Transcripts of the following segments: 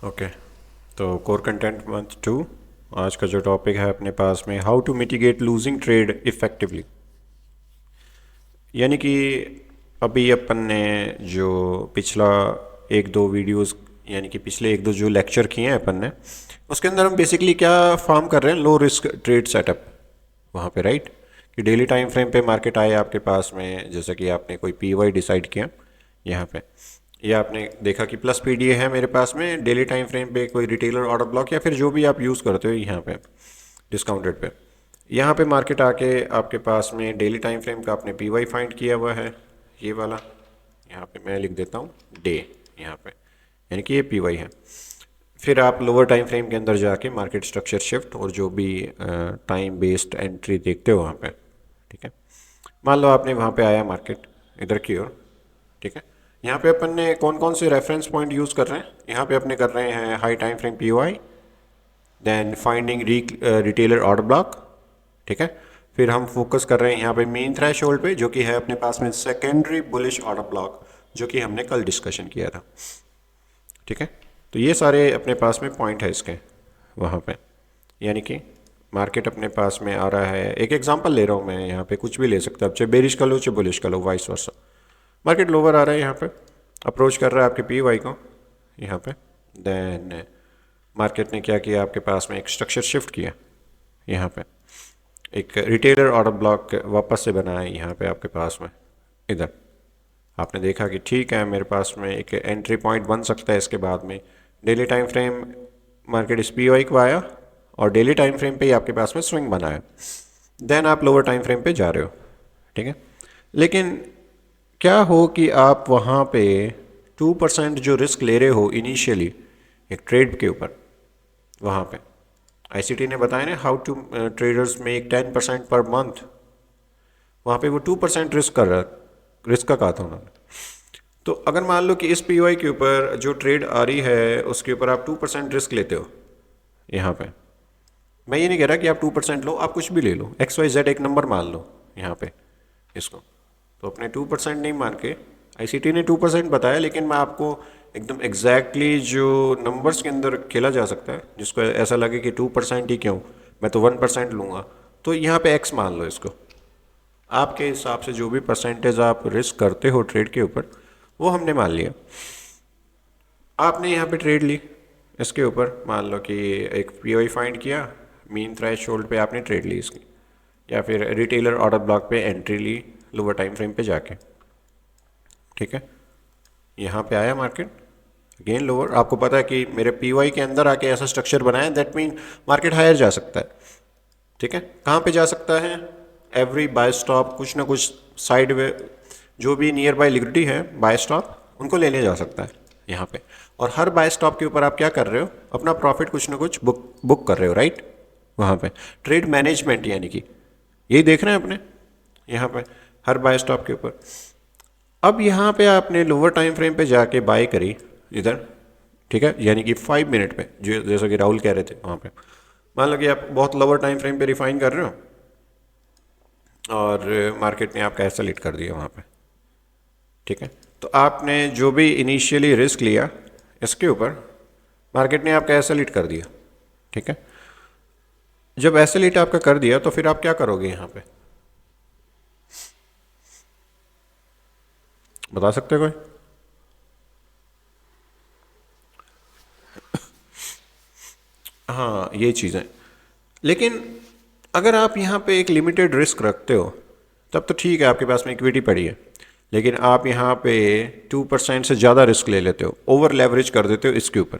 Okay. तो core content month 2, आज का जो टॉपिक है अपने पास में, how to mitigate losing trade effectively. यानी कि अभी अपन ने जो पिछला एक दो वीडियोस, यानी कि पिछले एक दो जो लेक्चर किए हैं अपन ने, उसके अंदर हम बेसिकली क्या फॉर्म कर रहे हैं, लो रिस्क ट्रेड सेटअप वहाँ पे, राइट। कि डेली टाइम फ्रेम पे मार्केट आए आपके पास में, जैसे कि आपने कोई पीवाई डिसाइड किया यहाँ पे, या आपने देखा कि प्लस पीडीए है मेरे पास में डेली टाइम फ्रेम पे, कोई रिटेलर ऑर्डर ब्लॉक या फिर जो भी आप यूज़ करते हो यहाँ पे डिस्काउंटेड पे, यहाँ पे मार्केट आके आपके पास में डेली टाइम फ्रेम का आपने पीवाई फाइंड किया हुआ है, ये वाला। यहाँ पे मैं लिख देता हूँ डे यहाँ पे, यानी कि ये पीवाई है। फिर आप लोअर टाइम फ्रेम के अंदर जाके मार्केट स्ट्रक्चर शिफ्ट और जो भी टाइम बेस्ड एंट्री देखते हो वहाँ पे, ठीक है। मान लो आपने वहाँ पे आया मार्केट इधर की ओर, ठीक है। यहाँ पे अपन ने कौन कौन से रेफरेंस पॉइंट यूज़ कर रहे हैं, यहाँ पे अपने कर रहे हैं high time frame POI, then finding retailer order block, ठीक है। फिर हम फोकस कर रहे हैं यहाँ पे मेन थ्रेशोल्ड पे, जो कि है अपने पास में सेकेंडरी बुलिश ऑर्डर ब्लॉक, जो कि हमने कल डिस्कशन किया था, ठीक है। तो ये सारे अपने पास में पॉइंट है इसके वहाँ पे, यानी कि मार्केट अपने पास में आ रहा है। एक एग्जांपल ले रहा हूँ मैं, यहाँ पे कुछ भी ले सकते हो, चाहे बेरिश का लो चाहे बुलिश का लो, वाइस वर्सा। मार्केट लोअर आ रहा है यहाँ पे, अप्रोच कर रहा है आपके पी वाई को यहाँ पे, देन मार्केट ने क्या किया, आपके पास में एक स्ट्रक्चर शिफ्ट किया यहाँ पे, एक रिटेलर ऑर्डर ब्लॉक वापस से बनाया यहाँ पे आपके पास में इधर। आपने देखा कि ठीक है मेरे पास में एक एंट्री पॉइंट बन सकता है इसके बाद में, डेली टाइम फ्रेम मार्केट इस पी वाई को आया और डेली टाइम फ्रेम पे ही आपके पास में स्विंग बनाया, देन आप लोअर टाइम फ्रेम पे जा रहे हो, ठीक है। लेकिन क्या हो कि आप वहाँ पे 2% जो रिस्क ले रहे हो इनिशियली एक ट्रेड के ऊपर, वहाँ पे आईसीटी ने बताया ना how to traders make 10% per month, वहाँ पे वो 2% रिस्क कर रहा, रिस्क का कहा था उन्होंने। तो अगर मान लो कि इस पीवाई के ऊपर जो ट्रेड आ रही है उसके ऊपर आप 2% रिस्क लेते हो यहाँ पे, मैं ये नहीं कह रहा कि आप 2% लो, आप कुछ भी ले लो, XYZ एक नंबर मान लो यहाँ पे इसको, तो अपने 2% नहीं मान के, आईसीटी ने 2% बताया, लेकिन मैं आपको एकदम एग्जैक्टली जो नंबर्स के अंदर खेला जा सकता है, जिसको ऐसा लगे कि 2% ही क्यों, मैं तो 1% लूँगा, तो यहाँ पे X मान लो इसको। आपके हिसाब से जो भी परसेंटेज आप रिस्क करते हो ट्रेड के ऊपर, वो हमने मान लिया। आपने यहाँ पे ट्रेड ली इसके ऊपर, मान लो कि एक पीओई फाइंड किया, मीन थ्रेशोल्ड पे आपने ट्रेड ली इसकी, या फिर रिटेलर ऑर्डर ब्लॉक पे एंट्री ली लोअर टाइम फ्रेम पे जाके, ठीक है। यहाँ पे आया मार्केट अगेन लोअर, आपको पता है कि मेरे पीवाई के अंदर आके ऐसा स्ट्रक्चर बनाया, दैट मीन मार्केट हायर जा सकता है, ठीक है। कहाँ पे जा सकता है, एवरी बाय स्टॉप कुछ ना कुछ साइड वे, जो भी नियर बाय लिक्विडिटी है बाय स्टॉप, उनको लेने जा सकता है यहाँ पे। और हर बाय स्टॉप के ऊपर आप क्या कर रहे हो, अपना प्रॉफिट कुछ ना कुछ बुक कर रहे हो, राइट। वहाँ पे ट्रेड मैनेजमेंट, यानी कि यही देख रहे हैं अपने यहाँ पे हर बाय स्टॉप के ऊपर। अब यहाँ पे आपने लोअर टाइम फ्रेम पे जाके बाय करी इधर, ठीक है, यानी कि 5 मिनट पे, जो जैसा कि राहुल कह रहे थे वहाँ पे, मान लो कि आप बहुत लोअर टाइम फ्रेम पे रिफाइन कर रहे हो और मार्केट ने आपका ऐसा लिट कर दिया वहाँ पे, ठीक है। तो आपने जो भी इनिशियली रिस्क लिया इसके ऊपर, मार्केट ने आपका ऐसा लिट कर दिया, ठीक है। जब ऐसे लिट आपका कर दिया तो फिर आप क्या करोगे यहाँ पे, बता सकते हो कोई? हाँ ये चीज़ें, लेकिन अगर आप यहाँ पे एक लिमिटेड रिस्क रखते हो तब तो ठीक है, आपके पास में इक्विटी पड़ी है, लेकिन आप यहाँ पे 2% से ज़्यादा रिस्क ले लेते हो, ओवर लेवरेज कर देते हो इसके ऊपर।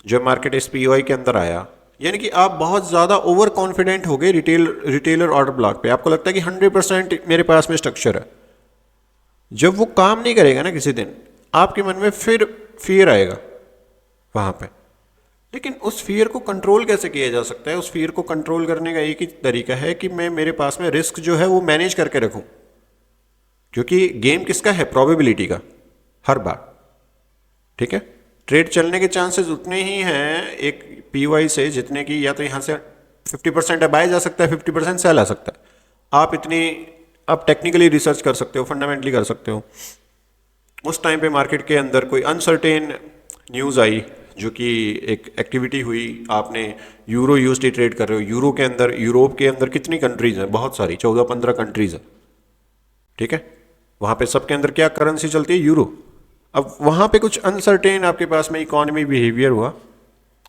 जब मार्केट इस पीओआई के अंदर आया, यानी कि आप बहुत ज़्यादा ओवर कॉन्फिडेंट हो गए रिटेलर ऑर्डर ब्लॉक पे, आपको लगता है कि 100% मेरे पास में स्ट्रक्चर है। जब वो काम नहीं करेगा ना किसी दिन, आपके मन में फिर फियर आएगा वहाँ पे। लेकिन उस फियर को कंट्रोल कैसे किया जा सकता है, उस फियर को कंट्रोल करने का एक ही तरीका है कि मैं मेरे पास में रिस्क जो है वो मैनेज करके रखूं, क्योंकि गेम किसका है, प्रोबेबिलिटी का हर बार, ठीक है। ट्रेड चलने के चांसेस उतने ही हैं एक पीवाई से, जितने की या तो यहाँ से 50% बाय जा सकता है, 50% सेल आ सकता है। आप टेक्निकली रिसर्च कर सकते हो, फंडामेंटली कर सकते हो। उस टाइम पे मार्केट के अंदर कोई अनसर्टेन न्यूज़ आई जो कि एक एक्टिविटी हुई, आपने यूरो यूएसडी ट्रेड कर रहे हो, यूरो के अंदर, यूरोप के अंदर कितनी कंट्रीज हैं, बहुत सारी, 14-15 कंट्रीज हैं, ठीक है। वहाँ पे सबके अंदर क्या करेंसी चलती है, यूरो। अब वहाँ पे कुछ अनसर्टेन आपके पास में इकोनॉमी बिहेवियर हुआ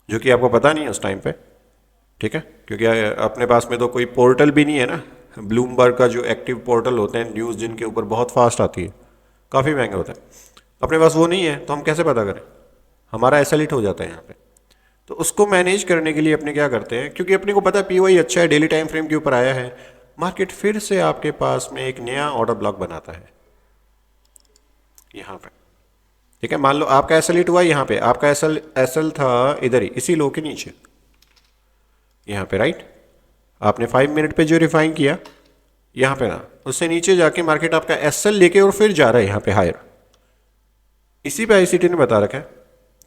जो कि आपको पता नहीं है उस टाइम पे, ठीक है, क्योंकि अपने पास में तो कोई पोर्टल भी नहीं है ना। ब्लूमबर्ग का जो एक्टिव पोर्टल होते हैं न्यूज़ जिनके ऊपर बहुत फास्ट आती है, काफ़ी महंगे होते हैं, अपने पास वो नहीं है, तो हम कैसे पता करें, हमारा ऐसा लिट हो जाता है यहाँ पे। तो उसको मैनेज करने के लिए अपने क्या करते हैं, क्योंकि अपने को पता है पीओआई अच्छा है, डेली टाइम फ्रेम के ऊपर आया है, मार्केट फिर से आपके पास में एक नया ऑर्डर ब्लॉक बनाता है यहाँ पे, ठीक है। मान लो आपका एसएल हिट हुआ यहाँ पे, आपका एसएल एसएल था इधर ही, इसी लो के नीचे यहाँ पे, राइट। आपने 5 मिनट पे जो रिफाइन किया यहाँ पे ना, उससे नीचे जाके मार्केट आपका एसएल लेके और फिर जा रहा है यहाँ पे हायर। इसी पे आईसीटी ने बता रखा है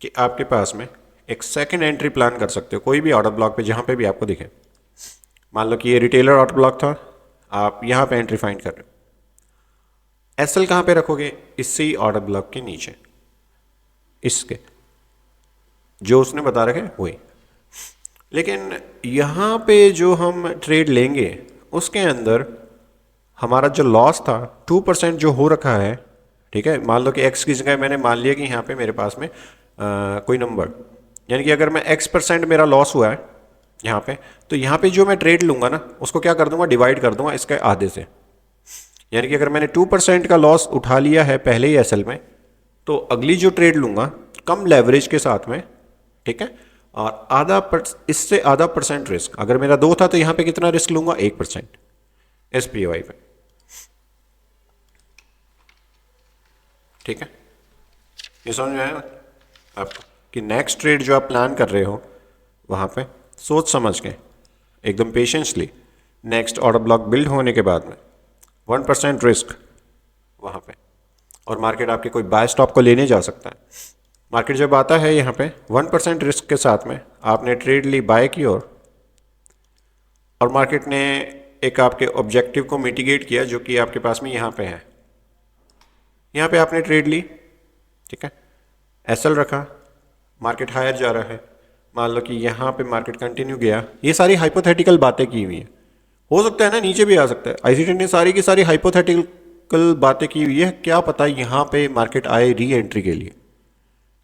कि आपके पास में एक सेकंड एंट्री प्लान कर सकते हो कोई भी ऑर्डर ब्लॉक पे जहाँ पे भी आपको दिखे। मान लो कि ये रिटेलर ऑर्डर ब्लॉक था, आप यहाँ पे एंट्री फाइंड कर रहे हो, एसएल कहाँ पे रखोगे, इसी ऑर्डर ब्लॉक के नीचे, इसके जो उसने बता रखे वही। लेकिन यहाँ पे जो हम ट्रेड लेंगे उसके अंदर हमारा जो लॉस था 2% जो हो रखा है, ठीक है। मान लो कि x की जगह मैंने मान लिया कि यहाँ पे मेरे पास में कोई नंबर, यानी कि अगर मैं x% मेरा लॉस हुआ है यहाँ पे, तो यहाँ पे जो मैं ट्रेड लूँगा ना उसको क्या कर दूंगा, डिवाइड कर दूंगा इसके आधे से। यानी कि अगर मैंने 2% का लॉस उठा लिया है पहले ही एसएल में, तो अगली जो ट्रेड लूँगा कम लेवरेज के साथ में, ठीक है, और इससे आधा परसेंट रिस्क, अगर मेरा 2 था तो यहाँ पे कितना रिस्क लूँगा, 1% एसपीवाई पे, ठीक है। ये समझ में आया आपको कि नेक्स्ट ट्रेड जो आप प्लान कर रहे हो वहाँ पे सोच समझ के एकदम patiently, next order block build होने के बाद में 1% रिस्क वहाँ पे, और मार्केट आपके कोई बाय स्टॉप को लेने जा सकता है। मार्केट जब आता है यहाँ पे 1% रिस्क के साथ में, आपने ट्रेड ली बाय की और मार्केट ने एक आपके ऑब्जेक्टिव को मिटिगेट किया जो कि आपके पास में यहाँ पे है, यहाँ पे आपने ट्रेड ली, ठीक है, एसएल रखा, मार्केट हायर जा रहा है, मान लो कि यहाँ पे मार्केट कंटिन्यू गया। ये सारी हाइपोथेटिकल बातें की हुई है, हो सकता है ना नीचे भी आ सकता है, आईसीटी ने सारी की सारी हाइपोथेटिकल बातें की हुई है, क्या पता यहाँ पे मार्केट आए री एंट्री के लिए,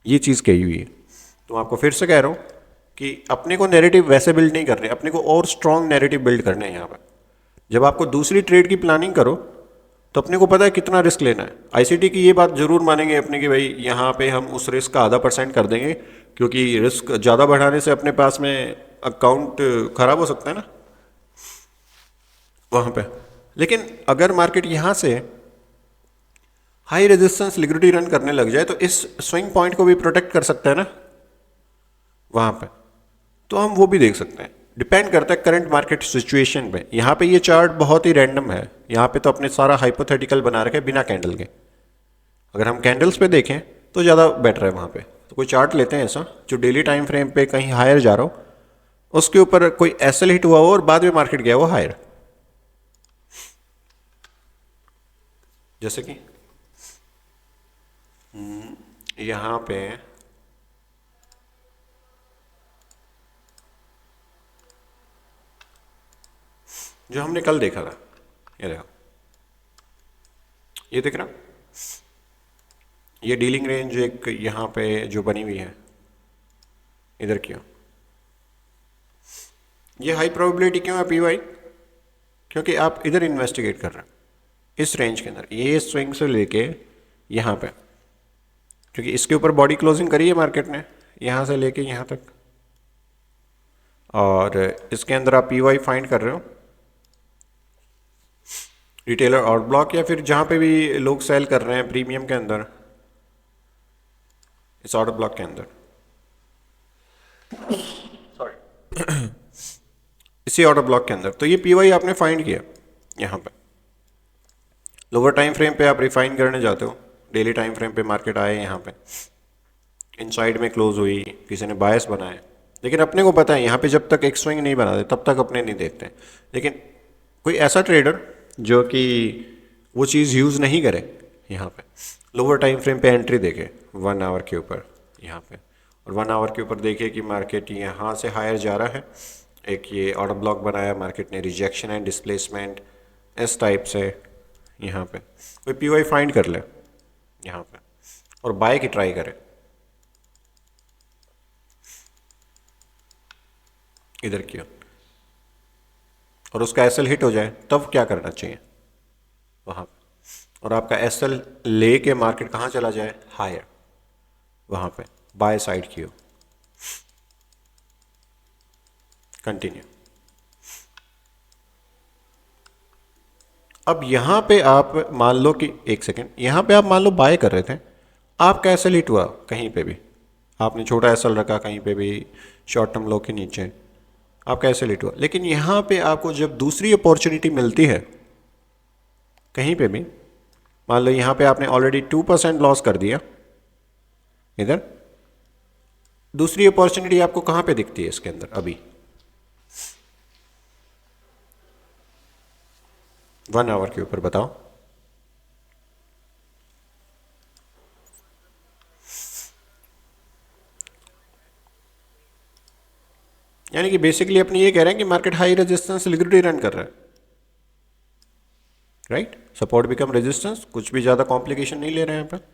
ये चीज़ कही हुई है। तो आपको फिर से कह रहा हूँ कि अपने को नैरेटिव वैसे बिल्ड नहीं करने, अपने को और स्ट्रॉन्ग नैरेटिव बिल्ड करने हैं यहाँ पर। जब आपको दूसरी ट्रेड की प्लानिंग करो तो अपने को पता है कितना रिस्क लेना है। आईसीटी की ये बात जरूर मानेंगे अपने कि भाई यहाँ पे हम उस रिस्क का आधा % कर देंगे, क्योंकि रिस्क ज़्यादा बढ़ाने से अपने पास में अकाउंट खराब हो सकता है ना वहाँ पे। लेकिन अगर मार्केट यहाँ से हाई रेजिस्टेंस लिक्विडिटी रन करने लग जाए तो इस स्विंग पॉइंट को भी प्रोटेक्ट कर सकता है ना वहाँ पे, तो हम वो भी देख सकते हैं। डिपेंड करता है करंट मार्केट सिचुएशन पे। यहाँ पे ये चार्ट बहुत ही रैंडम है, यहाँ पे तो अपने सारा हाइपोथेटिकल बना रखे बिना कैंडल के। अगर हम कैंडल्स पे देखें तो ज़्यादा बेटर है वहाँ पे। तो कोई चार्ट लेते हैं ऐसा जो डेली टाइम फ्रेम पे कहीं हायर जा रहा हो, उसके ऊपर कोई एसएल हिट हुआ हो और बाद में मार्केट गया हो हायर, जैसे कि यहाँ पे जो हमने कल देखा था, ये देखो, ये दिख रहा, ये डीलिंग रेंज एक यहाँ पे जो बनी हुई है इधर क्यों, ये हाई प्रोबेबिलिटी क्यों है पीवाई, क्योंकि आप इधर इन्वेस्टिगेट कर रहे हैं इस रेंज के अंदर, ये स्विंग से लेके यहाँ पे, क्योंकि इसके ऊपर बॉडी क्लोजिंग करी है मार्केट ने यहाँ से लेके यहाँ तक, और इसके अंदर आप पीवाई फाइंड कर रहे हो रिटेलर और ब्लॉक, या फिर जहाँ पे भी लोग सेल कर रहे हैं प्रीमियम के अंदर, इस ऑर्डर ब्लॉक के अंदर, सॉरी इसी ऑर्डर ब्लॉक के अंदर। तो ये पीवाई आपने फाइंड किया यहाँ पे, लोअर टाइम फ्रेम पे आप रिफाइन करने जाते हो, डेली टाइम फ्रेम पे मार्केट आए यहाँ पे इनसाइड में क्लोज हुई, किसी ने बायस बनाया, लेकिन अपने को पता है यहाँ पे जब तक एक स्विंग नहीं बनाते तब तक अपने नहीं देखते। लेकिन कोई ऐसा ट्रेडर जो कि वो चीज़ यूज़ नहीं करे, यहाँ पे लोअर टाइम फ्रेम पे एंट्री देखे 1 आवर के ऊपर यहाँ पे। और 1 आवर के ऊपर देखिए कि मार्केट यहाँ से हायर जा रहा है, एक ये ऑर्डर ब्लॉक बनाया मार्केट ने, रिजेक्शन एंड डिस्प्लेसमेंट इस टाइप से। यहाँ पे कोई पीवाई फाइंड कर ले यहाँ पे और बाय की ट्राई करे, इधर किया और उसका एसएल हिट हो जाए, तब क्या करना चाहिए वहाँ पे, और आपका एसएल ले के मार्केट कहाँ चला जाए, हायर, वहाँ पे बाय साइड की हो। कंटिन्यू। अब यहाँ पे आप मान लो कि एक सेकेंड, यहाँ पे आप मान लो बाय कर रहे थे, आपका एसएल हिट हुआ कहीं पे भी, आपने छोटा एसएल रखा कहीं पे भी शॉर्ट टर्म लो के नीचे, आपका एसएल हिट हुआ, लेकिन यहाँ पे आपको जब दूसरी अपॉर्चुनिटी मिलती है कहीं पे भी, मान लो यहाँ पे आपने ऑलरेडी 2% लॉस कर दिया, इधर दूसरी अपॉर्चुनिटी आपको कहाँ पे दिखती है इसके अंदर अभी, 1 आवर के ऊपर बताओ। यानी कि बेसिकली अपनी ये कह रहे हैं कि market high resistance liquidity run कर रहा है, राइट, सपोर्ट बिकम रेजिस्टेंस, कुछ भी ज़्यादा कॉम्प्लिकेशन नहीं ले रहे हैं यहाँ पे,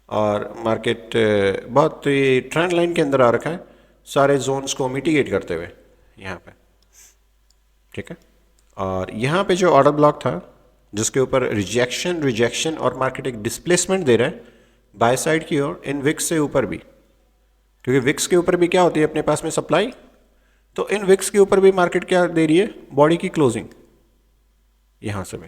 और मार्केट बहुत ट्रेंड लाइन के अंदर आ रखा है सारे जोन्स को मिटिगेट करते हुए यहाँ पे, ठीक है। और यहाँ पे जो ऑर्डर ब्लॉक था जिसके ऊपर रिजेक्शन और मार्केट एक डिस्प्लेसमेंट दे रहा है बाय साइड की ओर, इन विक्स से ऊपर भी, क्योंकि विक्स के ऊपर भी क्या होती है अपने पास में सप्लाई, तो इन विक्स के ऊपर भी मार्केट क्या दे रही है, बॉडी की क्लोजिंग यहाँ से भी,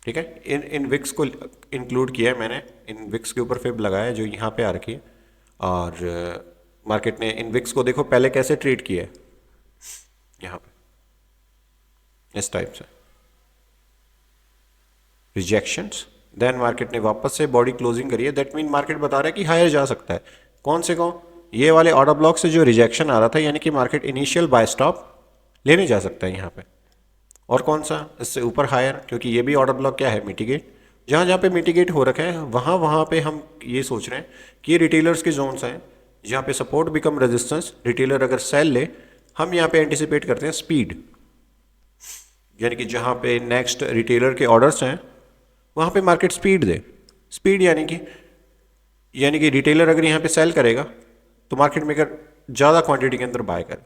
ठीक है। इन विक्स को इंक्लूड किया है मैंने, इन विक्स के ऊपर फिब लगाया है जो यहाँ पे आ रखी है, और मार्केट ने इन विक्स को देखो पहले कैसे ट्रीट किया है, यहाँ पे इस टाइप से रिजेक्शंस, देन मार्केट ने वापस से बॉडी क्लोजिंग करी है, दैट मीन मार्केट बता रहा है कि हायर जा सकता है। कौन से को, ये वाले ऑर्डर ब्लॉक से जो रिजेक्शन आ रहा था, यानी कि मार्केट इनिशियल बाय स्टॉप लेने जा सकता है यहाँ पे, और कौन सा इससे ऊपर हायर, क्योंकि ये भी ऑर्डर ब्लॉक क्या है, मिटिगेट, जहाँ जहाँ पे मिटिगेट हो रखा है वहाँ पे हम ये सोच रहे हैं कि ये रिटेलर्स के जोन्स हैं जहाँ पे सपोर्ट बिकम रेजिस्टेंस, रिटेलर अगर सेल ले, हम यहाँ पे एंटिसिपेट करते हैं स्पीड, यानी कि जहाँ पे नेक्स्ट रिटेलर के ऑर्डर्स हैं वहाँ पे मार्केट स्पीड दे। स्पीड यानी कि रिटेलर अगर यहाँ पे सेल करेगा तो मार्केट मेकर ज़्यादा क्वांटिटी के अंदर बाय करे।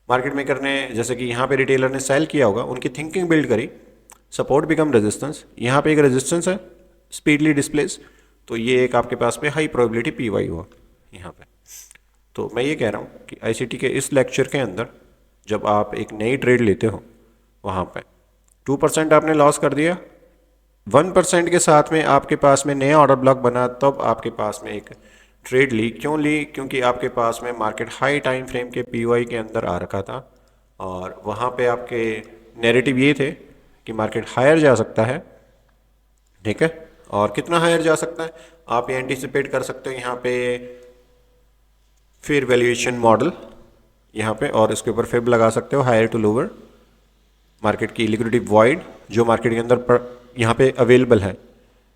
मार्केट मेकर ने, जैसे कि यहाँ पे रिटेलर ने सेल किया होगा, उनकी थिंकिंग बिल्ड करी, सपोर्ट बिकम रेजिस्टेंस, यहाँ पे एक रेजिस्टेंस है स्पीडली डिस्प्लेस, तो ये एक आपके पास में हाई प्रोबेबिलिटी पीवाई हुआ यहाँ पे। तो मैं ये कह रहा हूँ कि आईसीटी के इस लेक्चर के अंदर जब आप एक नई ट्रेड लेते हो, वहाँ पे 2% आपने लॉस कर दिया, 1% के साथ में आपके पास में नया ऑर्डर ब्लॉक बना, तब आपके पास में एक ट्रेड ली। क्यों ली? क्योंकि आपके पास में मार्केट हाई टाइम फ्रेम के पीवाई के अंदर आ रखा था, और वहाँ पे आपके नैरेटिव ये थे कि मार्केट हायर जा सकता है, ठीक है। और कितना हायर जा सकता है आप ये एंटिसिपेट कर सकते हो यहाँ पे फेयर वैल्यूएशन मॉडल यहाँ पे, और इसके ऊपर फिब लगा सकते हो हायर टू लोअर, मार्केट की लिक्विडिटी वॉइड जो मार्केट के अंदर यहाँ पे अवेलेबल है,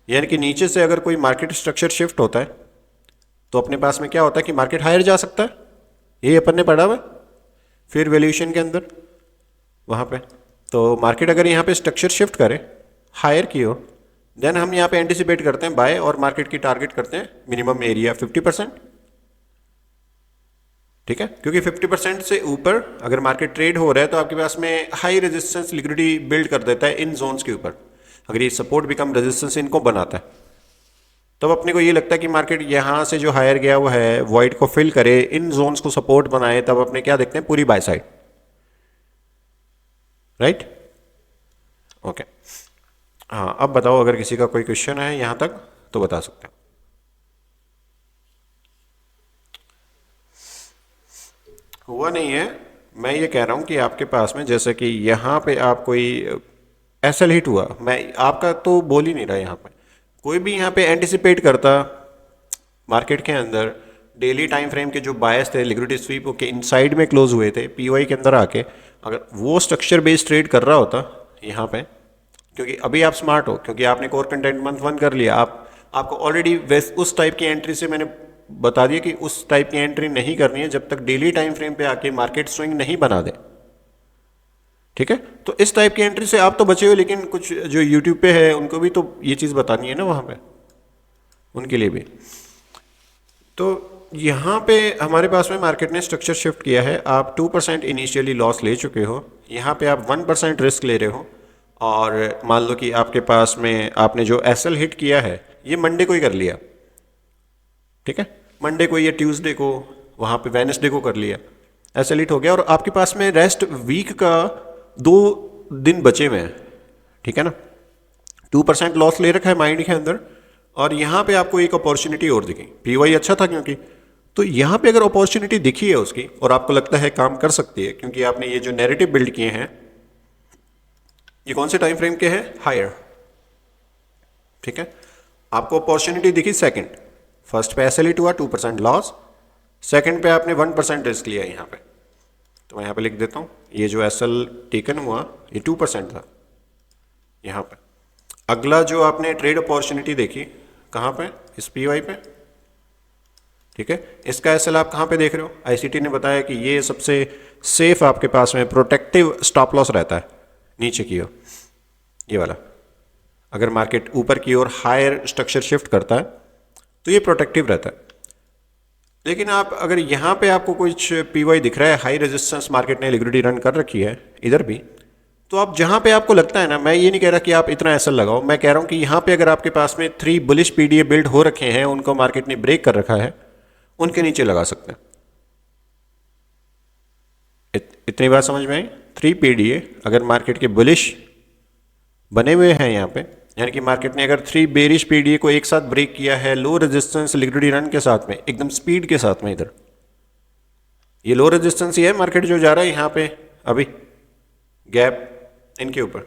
यानी कि नीचे से अगर कोई मार्केट स्ट्रक्चर शिफ्ट होता है तो अपने पास में क्या होता है कि मार्केट हायर जा सकता है, ये अपन ने पढ़ा हुआ फिर वैल्यूएशन के अंदर वहाँ पे। तो मार्केट अगर यहाँ पे स्ट्रक्चर शिफ्ट करे हायर की ओर, देन हम यहाँ पे एंटिसिपेट करते हैं बाय, और मार्केट की टारगेट करते हैं मिनिमम एरिया 50%, ठीक है। क्योंकि 50% से ऊपर अगर मार्केट ट्रेड हो रहा है तो आपके पास में हाई रेजिस्टेंस लिक्विडिटी बिल्ड कर देता है इन जोन्स के ऊपर। अगर ये सपोर्ट बिकम रेजिस्टेंस इनको बनाता है, तब अपने को ये लगता है कि मार्केट यहाँ से जो हायर गया वो है वॉइड को फिल करे, इन जोन्स को सपोर्ट बनाए, तब अपने क्या देखते हैं, पूरी बाय साइड, राइट, ओके। हाँ, अब बताओ अगर किसी का कोई क्वेश्चन है यहाँ तक तो बता सकते हो। हुआ नहीं है, मैं ये कह रहा हूँ कि आपके पास में जैसे कि यहाँ पे आप कोई एसएल हिट हुआ, मैं आपका तो बोल ही नहीं रहा, यहाँ पे कोई भी यहाँ पे एंटिसिपेट करता मार्केट के अंदर डेली टाइम फ्रेम के जो बायस थे लिक्विडिटी स्वीप के इनसाइड में क्लोज हुए थे पीवाई के अंदर आके, अगर वो स्ट्रक्चर बेस्ड ट्रेड कर रहा होता यहाँ पे, क्योंकि अभी आप स्मार्ट हो, क्योंकि आपने कोर कंटेंट मंथ 1 कर लिया, आप आपको ऑलरेडी उस टाइप की एंट्री से मैंने बता दिया कि उस टाइप की एंट्री नहीं करनी है जब तक डेली टाइम फ्रेम पे आके मार्केट स्विंग नहीं बना दे। ठीक है, तो इस टाइप की एंट्री से आप तो बचे हो, लेकिन कुछ जो यूट्यूब पे है उनको भी तो ये चीज़ बतानी है ना वहाँ पे, उनके लिए भी। तो यहाँ पे हमारे पास में मार्केट ने स्ट्रक्चर शिफ्ट किया है। आप 2% इनिशियली लॉस ले चुके हो, यहाँ पे आप 1% रिस्क ले रहे हो, और मान लो कि आपके पास में आपने जो एसएल हिट किया है ये मंडे को ही कर लिया। ठीक है, मंडे को या ट्यूसडे को, वहाँ पे वेडनेसडे को कर लिया, एसएल हिट हो गया, और आपके पास में रेस्ट वीक का 2 दिन बचे हुए हैं। ठीक है ना, 2% लॉस ले रखा है माइंड के अंदर, और यहाँ पे आपको एक अपॉर्चुनिटी और दिखी। पीवाई अच्छा था क्योंकि, तो यहाँ पे अगर अपॉर्चुनिटी दिखी है उसकी और आपको लगता है काम कर सकती है, क्योंकि आपने ये जो नैरेटिव बिल्ड किए हैं ये कौन से टाइम फ्रेम के हैं, हायर। ठीक है, आपको अपॉर्चुनिटी दिखी सेकंड, फर्स्ट पे एसएल हिट हुआ 2% लॉस, सेकंड पे आपने 1% रिस्क लिया यहाँ पे। तो मैं यहाँ पे लिख देता हूँ, ये जो एसएल टेकन हुआ ये 2% था यहाँ पे। अगला जो आपने ट्रेड अपॉर्चुनिटी देखी कहाँ पे, इस पीवाई पे। ठीक है, इसका एसएल आप कहाँ पे देख रहे हो, आईसीटी ने बताया कि ये सबसे सेफ आपके पास में प्रोटेक्टिव स्टॉप लॉस रहता है नीचे की ओर, ये वाला। अगर मार्केट ऊपर की ओर हायर स्ट्रक्चर शिफ्ट करता है तो ये प्रोटेक्टिव रहता है। लेकिन आप अगर यहाँ पे आपको कुछ पीवाई दिख रहा है, हाई रेजिस्टेंस मार्केट ने लिक्विडिटी रन कर रखी है इधर भी, तो आप जहाँ पे आपको लगता है ना, मैं ये नहीं कह रहा कि आप इतना एसएल लगाओ, मैं कह रहा हूँ कि यहाँ पे अगर आपके पास में 3 बुलिश पीडीए बिल्ड हो रखे हैं, उनको मार्केट ने ब्रेक कर रखा है, उनके नीचे लगा सकते हैं। इतनी बात समझ में आई। 3 पीडीए अगर मार्केट के बुलिश बने हुए हैं यहाँ पे, यानी कि मार्केट ने अगर 3 बेरिश पीडीए को एक साथ ब्रेक किया है लो रेजिस्टेंस लिक्विडिटी रन के साथ में, एकदम स्पीड के साथ में, इधर ये लो रेजिस्टेंस ही है मार्केट जो जा रहा है यहाँ पे अभी गैप इनके ऊपर,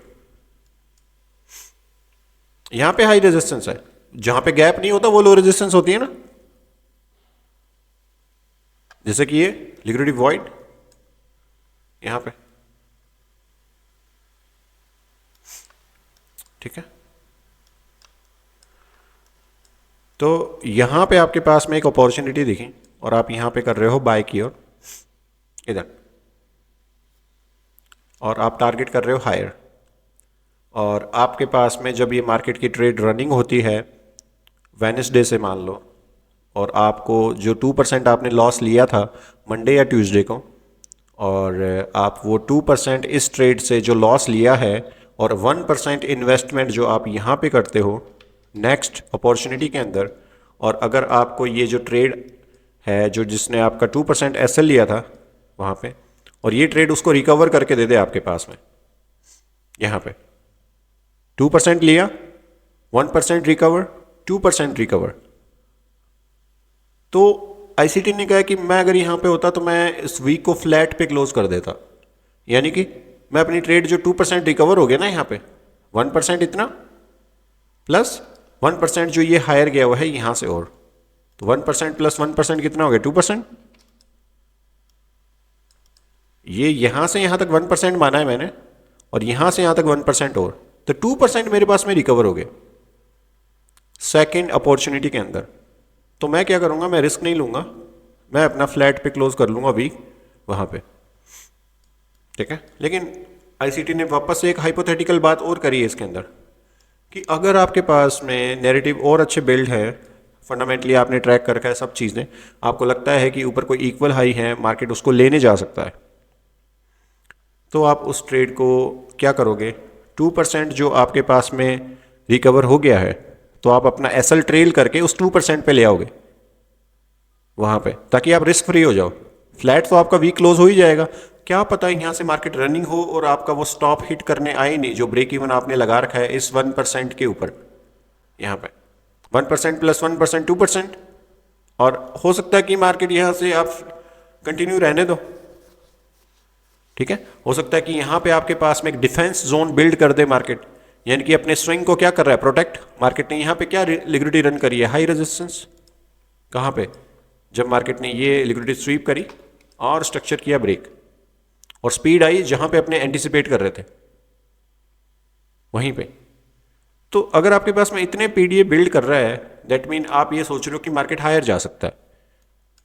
यहाँ पे हाई रेजिस्टेंस है, जहां पे गैप नहीं होता वो लो रेजिस्टेंस होती है ना, जैसे कि ये लिक्विडिटी वॉइड यहां पे। ठीक है, तो यहां पे आपके पास में एक अपॉर्चुनिटी दिखी और आप यहां पे कर रहे हो बाय की ओर इधर, और आप टारगेट कर रहे हो हायर, और आपके पास में जब ये मार्केट की ट्रेड रनिंग होती है वेडनेसडे से मान लो, और आपको जो 2% आपने लॉस लिया था मंडे या ट्यूसडे को, और आप वो 2% इस ट्रेड से जो लॉस लिया है और 1% इन्वेस्टमेंट जो आप यहाँ पे करते हो नेक्स्ट अपॉर्चुनिटी के अंदर, और अगर आपको ये जो ट्रेड है जो जिसने आपका 2% एसएल लिया था वहाँ पे, और ये ट्रेड उसको रिकवर करके दे दे आपके पास में, यहाँ पे 2% लिया, 1% रिकवर, 2% रिकवर, तो आईसीटी ने कहा कि मैं अगर यहाँ पे होता तो मैं इस वीक को फ्लैट पे क्लोज कर देता, यानी कि मैं अपनी ट्रेड जो 2% रिकवर हो गया ना यहाँ पे, 1% इतना प्लस 1% जो ये हायर गया हुआ है यहाँ से, और तो 1% प्लस 1% कितना हो गया, 2%। ये यहाँ से यहाँ तक 1% माना है मैंने, और यहाँ से यहाँ तक 1% और, तो 2% मेरे पास में रिकवर हो गए सेकेंड अपॉर्चुनिटी के अंदर। तो मैं क्या करूँगा, मैं रिस्क नहीं लूँगा, मैं अपना फ्लैट पे क्लोज कर लूँगा वीक वहाँ पे। ठीक है, लेकिन आईसीटी ने वापस से एक हाइपोथेटिकल बात और करी है इसके अंदर, कि अगर आपके पास में नैरेटिव और अच्छे बिल्ड है, फंडामेंटली आपने ट्रैक कर रखा है सब चीज़ें, आपको लगता है कि ऊपर कोई इक्वल हाई है, मार्केट उसको लेने जा सकता है, तो आप उस ट्रेड को क्या करोगे, 2% जो आपके पास में रिकवर हो गया है, तो आप अपना एसएल ट्रेल करके उस 2% पे ले आओगे वहाँ पे, ताकि आप रिस्क फ्री हो जाओ। फ्लैट तो आपका वीक क्लोज हो ही जाएगा, क्या पता यहाँ से मार्केट रनिंग हो और आपका वो स्टॉप हिट करने आए नहीं जो ब्रेक इवन आपने लगा रखा है इस 1% के ऊपर, यहाँ पे 1% प्लस 1% 2%, और हो सकता है कि मार्केट यहाँ से आप कंटिन्यू रहने दो। ठीक है, हो सकता है कि यहाँ पे आपके पास में एक डिफेंस जोन बिल्ड कर दे मार्केट, यानी कि अपने स्विंग को क्या कर रहा है, प्रोटेक्ट। मार्केट ने यहाँ पे क्या लिक्विडिटी रन करी है, हाई रेजिस्टेंस, कहाँ पे, जब मार्केट ने ये लिक्विडिटी स्वीप करी और स्ट्रक्चर किया ब्रेक, और स्पीड आई जहाँ पे अपने एंटिसिपेट कर रहे थे वहीं पे। तो अगर आपके पास में इतने पीडीए बिल्ड कर रहा है, दैट मीन आप ये सोच रहे हो कि मार्केट हायर जा सकता है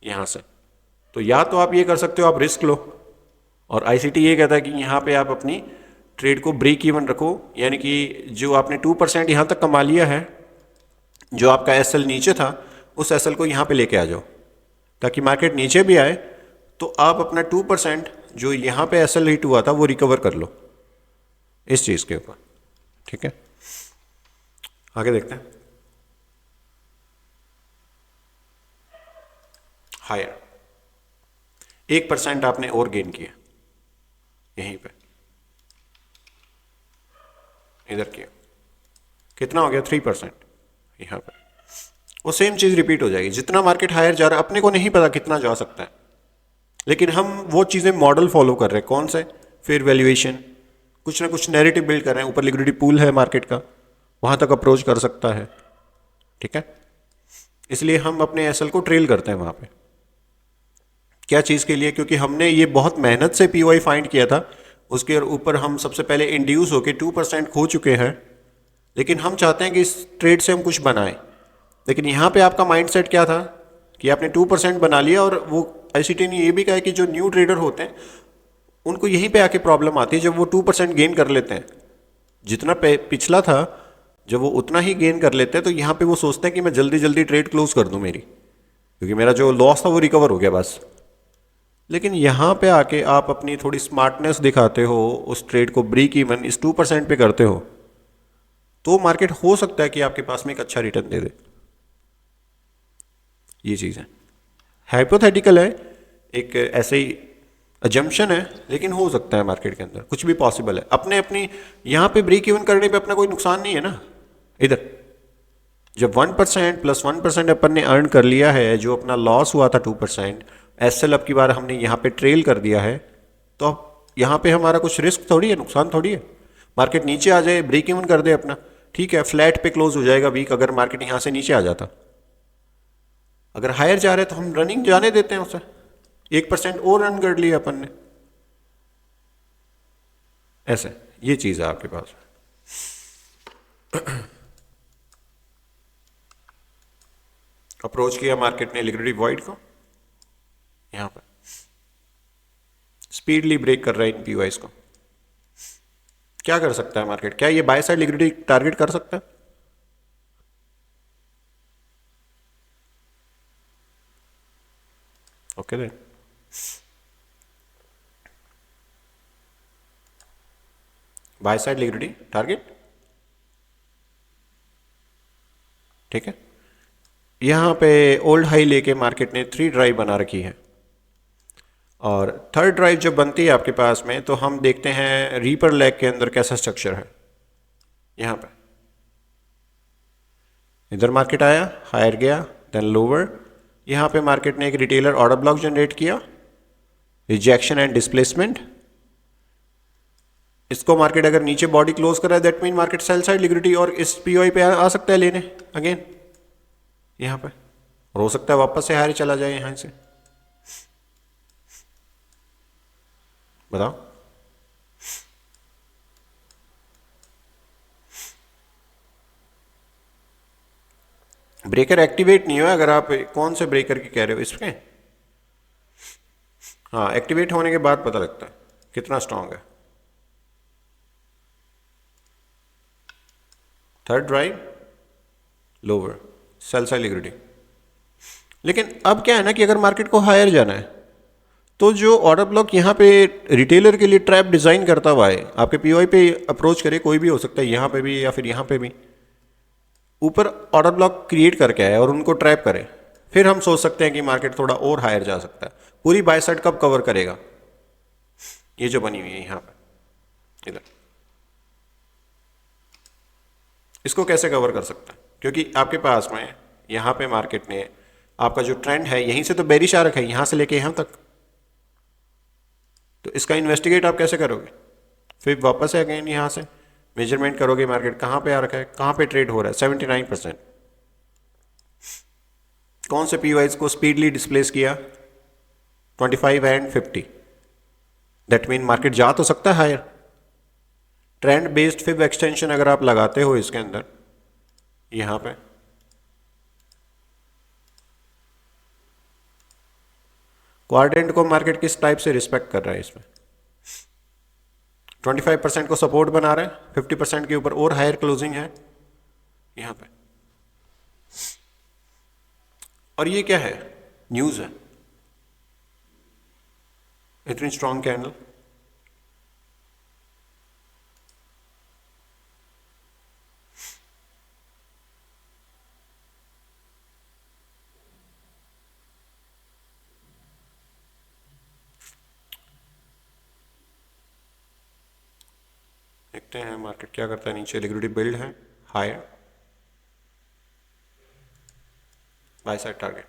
यहाँ से, तो या तो आप ये कर सकते हो, आप रिस्क लो, और आईसीटी ये कहता है कि यहाँ पे आप अपनी ट्रेड को ब्रेक इवन रखो, यानी कि जो आपने 2% यहाँ तक कमा लिया है, जो आपका एसएल नीचे था, उस एसएल को यहाँ पे लेके आ जाओ, ताकि मार्केट नीचे भी आए तो आप अपना 2% जो यहाँ पे एसएल हिट हुआ था वो रिकवर कर लो इस चीज़ के ऊपर। ठीक है, आगे देखते हैं। हायर 1% आपने और गेन किया, यहीं पे इधर किया, कितना हो गया 3%। यहाँ पे वो सेम चीज़ रिपीट हो जाएगी, जितना मार्केट हायर जा रहा है अपने को नहीं पता कितना जा सकता है, लेकिन हम वो चीज़ें मॉडल फॉलो कर रहे हैं। कौन से? फेयर वैल्यूएशन, कुछ ना कुछ नैरेटिव बिल्ड कर रहे हैं, ऊपर लिक्विडिटी पूल है मार्केट का, वहाँ तक अप्रोच कर सकता है। ठीक है, इसलिए हम अपने एसएल को ट्रेल करते हैं वहाँ पे। क्या चीज़ के लिए? क्योंकि हमने ये बहुत मेहनत से पीओआई फाइंड किया था, उसके ऊपर हम सबसे पहले इंड्यूस होके 2% खो चुके हैं, लेकिन हम चाहते हैं कि इस ट्रेड से हम कुछ बनाएं। लेकिन यहाँ पे आपका माइंडसेट क्या था कि आपने 2% बना लिया, और वो आईसीटी ने ये भी कहा है कि जो न्यू ट्रेडर होते हैं उनको यहीं पे आके प्रॉब्लम आती है, जब वो 2% गेन कर लेते हैं, जितना पिछला था जब वो उतना ही गेन कर लेते हैं, तो यहाँ पे वो सोचते हैं कि मैं जल्दी जल्दी ट्रेड क्लोज कर दूँ मेरी, क्योंकि मेरा जो लॉस था वो रिकवर हो गया बस। लेकिन यहाँ पे आके आप अपनी थोड़ी स्मार्टनेस दिखाते हो, उस ट्रेड को ब्रेक इवन इस 2% पे करते हो, तो मार्केट हो सकता है कि आपके पास में एक अच्छा रिटर्न दे दे। ये चीज़ है, हाइपोथेटिकल है, एक ऐसे ही अजम्पशन है, लेकिन हो सकता है मार्केट के अंदर कुछ भी पॉसिबल है। अपनी यहाँ पे ब्रेक इवन करने पे अपना कोई नुकसान नहीं है ना। इधर जब 1% प्लस 1% अपन ने अर्न कर लिया है, जो अपना लॉस हुआ था 2%, एसएल अब की बार हमने यहाँ पे ट्रेल कर दिया है, तो अब यहाँ पे हमारा कुछ रिस्क थोड़ी है, नुकसान थोड़ी है। मार्केट नीचे आ जाए, ब्रेक इवन कर दे अपना, ठीक है, फ्लैट पे क्लोज हो जाएगा वीक अगर मार्केट यहाँ से नीचे आ जाता। अगर हायर जा रहे तो हम रनिंग जाने देते हैं उसे, 1% और रन कर लिया अपन ने, ऐसे ये चीज़ है आपके पास। अप्रोच किया मार्केट ने लिक्विडिटी वॉइड को, यहाँ पर स्पीडली ब्रेक कर रहा है इन पीवाइस को। क्या कर सकता है मार्केट? क्या ये बाय साइड लिक्विडिटी टारगेट कर सकता है? Okay then, buy side liquidity target, ठीक है। यहाँ पे ओल्ड हाई लेके मार्केट ने 3 ड्राइव बना रखी है, और थर्ड ड्राइव जब बनती है आपके पास में, तो हम देखते हैं रीपर लेग के अंदर कैसा स्ट्रक्चर है। यहाँ पे इधर मार्केट आया, हायर गया, देन लोअर, यहाँ पे मार्केट ने एक रिटेलर ऑर्डर ब्लॉक जनरेट किया, रिजेक्शन एंड डिस्प्लेसमेंट। इसको मार्केट अगर नीचे बॉडी क्लोज कर रहा है, that mean market sell side liquidity और इस पीओआई पे आ सकता है लेने अगेन यहाँ पे, और हो सकता है वापस से हायर चला जाए यहाँ से। बताओ, ब्रेकर एक्टिवेट नहीं हुआ। अगर आप कौन से ब्रेकर की कह रहे हो, इसके? हाँ, एक्टिवेट होने के बाद पता लगता है कितना स्ट्रांग है। Third drive lower, sell side liquidity. लेकिन अब क्या है ना कि अगर मार्केट को हायर जाना है, तो जो ऑर्डर ब्लॉक यहाँ पे रिटेलर के लिए ट्रैप डिजाइन करता हुआ है, आपके पीओआई पे अप्रोच करे, कोई भी हो सकता है, यहाँ पे भी या फिर यहाँ पे भी, ऊपर ऑर्डर ब्लॉक क्रिएट करके आए और उनको ट्रैप करे, फिर हम सोच सकते हैं कि मार्केट थोड़ा और हायर जा सकता है। पूरी बाय साइड कब कवर करेगा? ये जो बनी हुई है यहाँ पे, इधर, इसको कैसे कवर कर सकता है? क्योंकि आपके पास में यहाँ पे मार्केट ने आपका जो ट्रेंड है, यहीं से तो बेरिश आ रखा है, यहाँ से लेके यहाँ तक, तो इसका इन्वेस्टिगेट आप कैसे करोगे? फिर वापस है अगेन यहाँ से मेजरमेंट करोगे, मार्केट कहाँ पे आ रखा है, कहाँ पे ट्रेड हो रहा है, 79%। कौन से पीवाइज को स्पीडली डिस्प्लेस किया? 25 एंड 50। दैट मीन मार्केट जा तो सकता है higher. Trend based fib extension अगर आप लगाते हो इसके अंदर, यहाँ पे क्वाड्रेंट को मार्केट किस टाइप से रिस्पेक्ट कर रहा है? इसमें 25% को सपोर्ट बना रहा है, 50% के ऊपर और हायर क्लोजिंग है यहाँ पे। और ये क्या है? न्यूज़ है। इतनी स्ट्रॉन्ग कैंडल, देखते हैं मार्केट क्या करता है। नीचे लिक्विडिटी बिल्ड है, हायर बाय साइड टारगेट।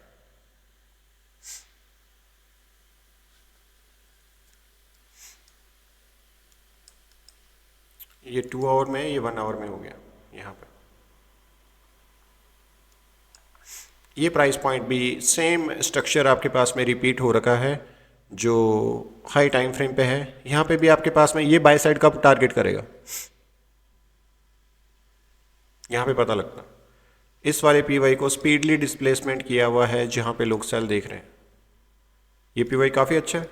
ये 2 आवर में, ये 1 आवर में हो गया यहाँ पे। ये प्राइस पॉइंट भी सेम स्ट्रक्चर आपके पास में रिपीट हो रखा है जो हाई टाइम फ्रेम पे है। यहाँ पे भी आपके पास में ये बाय साइड कब टारगेट करेगा, यहाँ पे पता लगता। इस वाले पीवाई को स्पीडली डिस्प्लेसमेंट किया हुआ है जहाँ पे लोग सेल देख रहे हैं। ये पीवाई काफ़ी अच्छा है।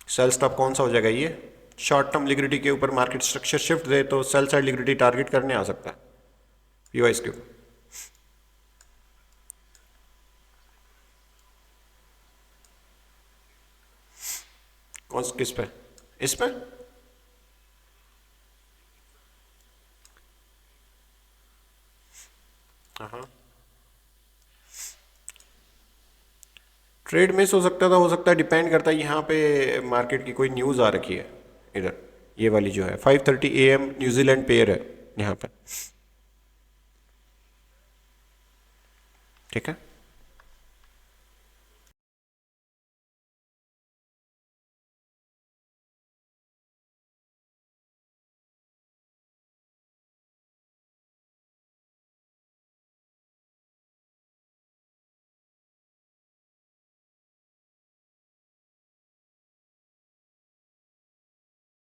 सेल स्टॉप कौन सा हो जाएगा? ये शॉर्ट टर्म लिक्विडिटी के ऊपर मार्केट स्ट्रक्चर शिफ्ट दे तो सेल साइड लिक्विडिटी टारगेट करने आ सकता है पीवाईस के ऊपर। कौन किस पे? इस पे हाँ, ट्रेड मिस हो सकता था, हो सकता है, डिपेंड करता है। यहाँ पे मार्केट की कोई न्यूज़ आ रखी है इधर, ये वाली जो है 5:30 AM न्यूजीलैंड पेयर है यहाँ पे, ठीक है।